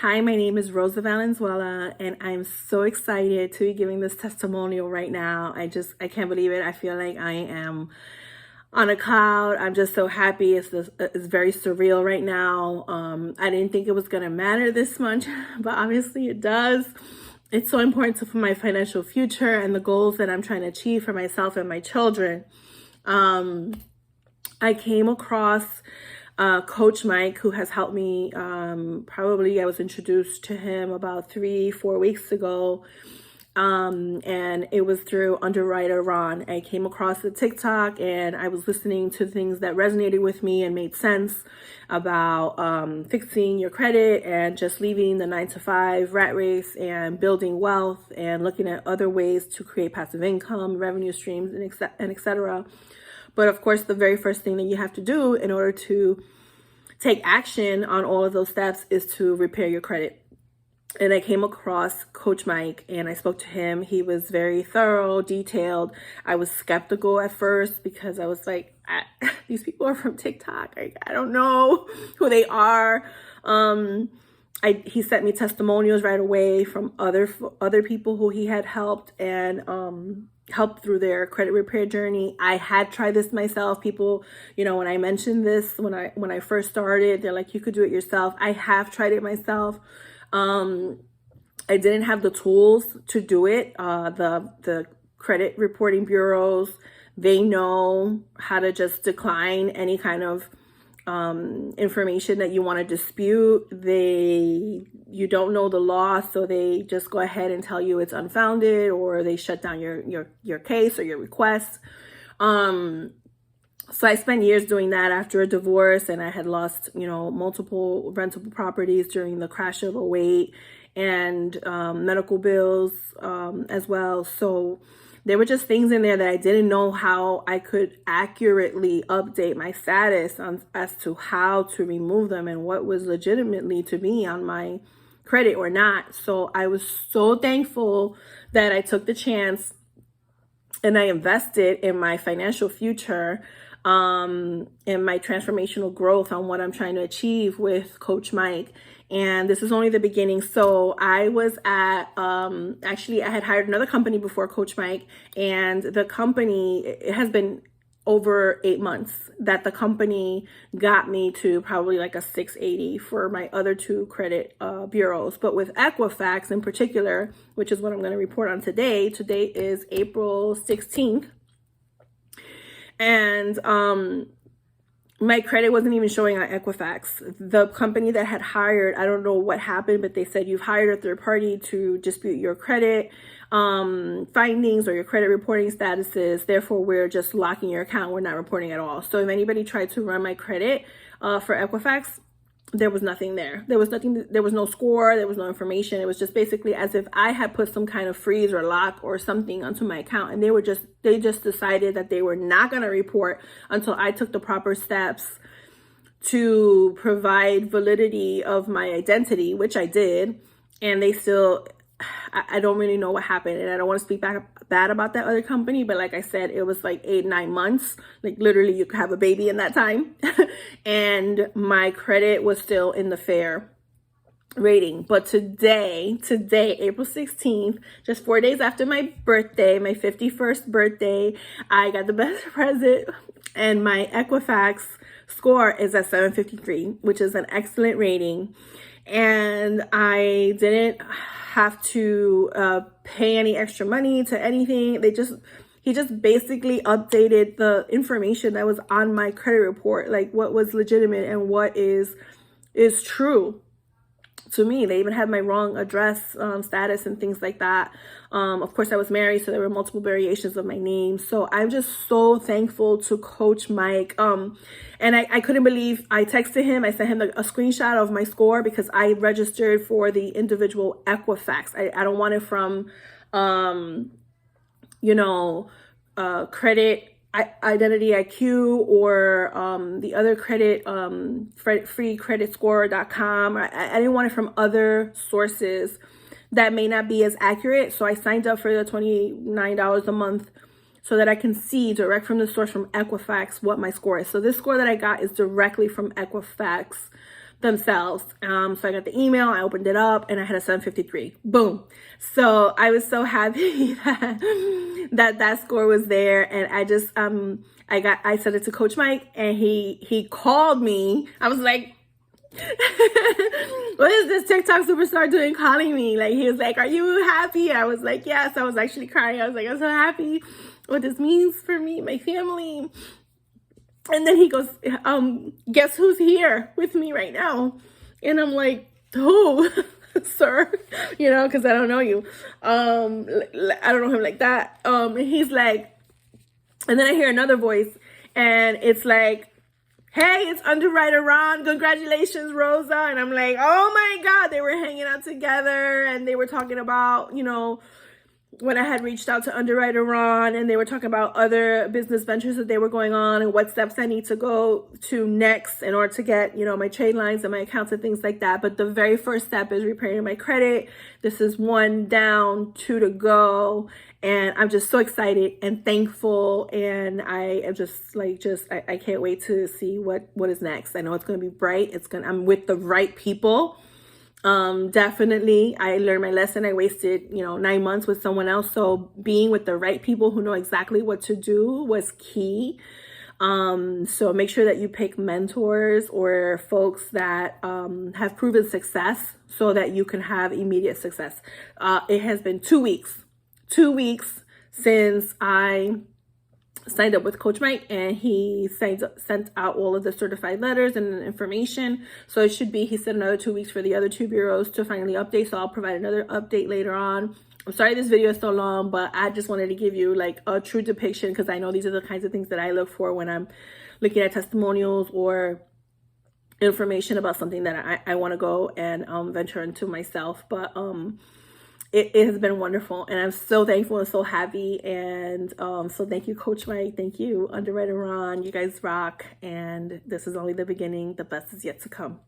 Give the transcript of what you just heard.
Hi, my name is Rosa Valenzuela, and I'm so excited to be giving this testimonial right now. I can't believe it. I feel like I am on a cloud. I'm just so happy. It's very surreal right now. I didn't think it was going to matter this much, but obviously it does. It's so important for my financial future and the goals that I'm trying to achieve for myself and my children. I came across Coach Mike, who has helped me. Probably I was introduced to him about 3-4 weeks ago. And it was through Underwriter Ron. I came across the TikTok and I was listening to things that resonated with me and made sense about fixing your credit and just leaving the 9-to-5 rat race and building wealth and looking at other ways to create passive income, revenue streams, and etc. But of course, the very first thing that you have to do in order to take action on all of those steps is to repair your credit. And I came across Coach Mike and I spoke to him. He was very thorough, detailed. I was skeptical at first because I was like, these people are from TikTok. I don't know who they are. He sent me testimonials right away from other people who he had helped and helped through their credit repair journey. I had tried this myself. People, when I mentioned this, when I first started, they're like, you could do it yourself. I have tried it myself. I didn't have the tools to do it. The credit reporting bureaus, they know how to just decline any kind of information that you want to dispute. You don't know the law, so they just go ahead and tell you it's unfounded, or they shut down your case or your request. So I spent years doing that after a divorce, and I had lost, multiple rentable properties during the crash of '08 and medical bills as well. So there were just things in there that I didn't know how I could accurately update my status as to how to remove them and what was legitimately to me on my credit or not. So I was so thankful that I took the chance and I invested in my financial future, in my transformational growth on what I'm trying to achieve with Coach Mike. And this is only the beginning. So I was at, actually I had hired another company before Coach Mike, and the company, it has been over 8 months that the company got me to probably like a 680 for my other two credit bureaus. But with Equifax in particular, which is what I'm going to report on today is April 16th. And my credit wasn't even showing on Equifax. The company that had hired, I don't know what happened, but they said you've hired a third party to dispute your credit findings or your credit reporting statuses. Therefore, we're just locking your account. We're not reporting at all. So if anybody tried to run my credit for Equifax, there was nothing there. There was nothing. There was no score. There was no information. It was just basically as if I had put some kind of freeze or lock or something onto my account, and they just decided that they were not going to report until I took the proper steps to provide validity of my identity, which I did. And they still, I don't really know what happened, and I don't want to speak bad about that other company, but like I said, it was like 8-9 months. Like literally, you could have a baby in that time, and my credit was still in the fair rating. But today, April 16th, just 4 days after my birthday, my 51st birthday, I got the best present, and my Equifax score is at 753, which is an excellent rating. And I didn't have to pay any extra money to anything. He just basically updated the information that was on my credit report, like what was legitimate and what is true to me. They even had my wrong address status and things like that. Of course, I was married, so there were multiple variations of my name. So I'm just so thankful to Coach Mike. And I couldn't believe, I texted him, I sent him a screenshot of my score because I registered for the individual Equifax. I don't want it from, credit Identity IQ or the other credit, freecreditscore.com. I didn't want it from other sources that may not be as accurate. So I signed up for the $29 a month so that I can see direct from the source from Equifax what my score is. So this score that I got is directly from Equifax. themselves. So I got the email, I opened it up, and I had a 753. Boom. So I was so happy that score was there. And I just, I sent it to Coach Mike, and he called me. I was like, what is this TikTok superstar doing calling me? Like, he was like, are you happy? I was like, yes. I was actually crying. I was like, I'm so happy what this means for me, my family. And then he goes, guess who's here with me right now? And I'm like, who? Sir, you know, because I don't know you. I don't know him like that. And he's like, and then I hear another voice, and it's like, hey, it's underwriter Ron. Congratulations, Rosa. And I'm like, oh my God, they were hanging out together, and they were talking about, you know, when I had reached out to underwriter Ron, and they were talking about other business ventures that they were going on and what steps I need to go to next in order to get, you know, my trade lines and my accounts and things like that. But the very first step is repairing my credit. This is 1 down, 2 to go. And I'm just so excited and thankful. And I am just like, I can't wait to see what is next. I know it's going to be bright. I'm with the right people. Definitely, I learned my lesson. I wasted, 9 months with someone else. So being with the right people who know exactly what to do was key. So make sure that you pick mentors or folks that have proven success so that you can have immediate success. It has been 2 weeks since I signed up with Coach Mike, and he sent out all of the certified letters and information. So it should be, he said, another 2 weeks for the other 2 bureaus to finally update. So I'll provide another update later on. I'm sorry this video is so long, but I just wanted to give you like a true depiction, because I know these are the kinds of things that I look for when I'm looking at testimonials or information about something that I want to go and venture into myself. But it has been wonderful, and I'm so thankful and so happy. And so thank you, Coach Mike. Thank you, underwriter Ron. You guys rock. And this is only the beginning. The best is yet to come.